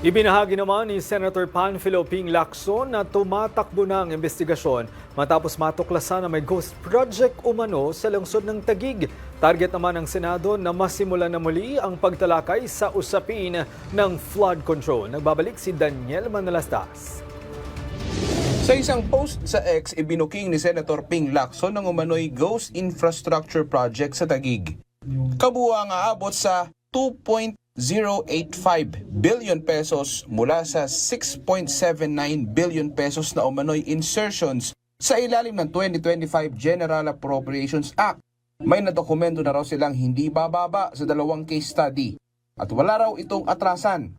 Ibinahagi naman ni Senator Panfilo Ping Lacson na tumatakbo na ang investigasyon matapos matuklasan na may ghost project umano sa lungsod ng Taguig. Target naman ng Senado na masimulan na muli ang pagtalakay sa usapin ng flood control. Nagbabalik si Daniel Manalastas. Sa isang post sa X, ibinuking ni Senator Ping Lacson ng umano'y ghost infrastructure project sa Taguig. Kabuuang aabot sa 2.085 billion pesos mula sa 6.79 billion pesos na umano'y insertions sa ilalim ng 2025 General Appropriations Act. May nadokumento na raw silang hindi bababa sa 2 case study at wala raw itong atrasan.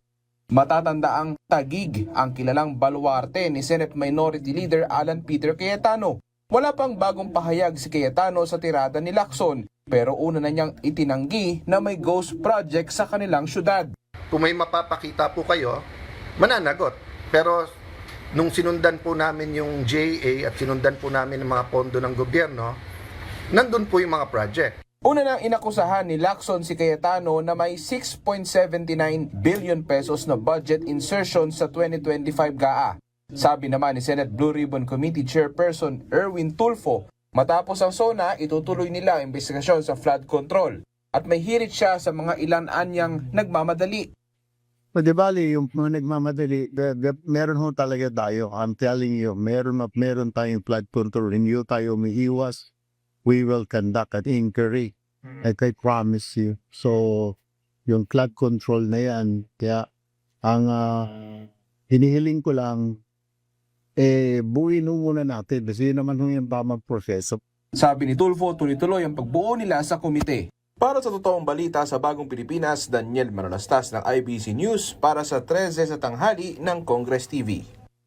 Matatanda ang Taguig ang kilalang baluarte ni Senate Minority Leader Alan Peter Cayetano. Wala pang bagong pahayag si Cayetano sa tirada ni Lacson pero una na niyang itinanggi na may ghost project sa kanilang syudad. Kung may mapapakita po kayo, mananagot. Pero nung sinundan po namin yung JA at sinundan po namin ang mga pondo ng gobyerno, nandun po yung mga project. Una nang inakusahan ni Lacson si Cayetano na may 6.79 billion pesos na budget insertion sa 2025 GAA. Sabi naman ni Senate Blue Ribbon Committee Chairperson Erwin Tulfo, matapos ang SONA, itutuloy nila ang investigasyon sa flood control at may hirit siya sa mga ilan anyang nagmamadali. Di bali, yung mga nagmamadali, meron ho talaga tayo. I'm telling you, meron tayong flood control. Hindi tayo umiiwas. We will conduct an inquiry. I promise you. So, yung flood control na yan, kaya ang hinihiling ko lang, buuin muna natin. Kasi yun naman yung tamang proseso. Sabi ni Tulfo, tuloy-tuloy ang pagbuo nila sa komite. Para sa totoong balita sa Bagong Pilipinas, Daniel Manalastas ng IBC News para sa 13 sa tanghali ng Congress TV.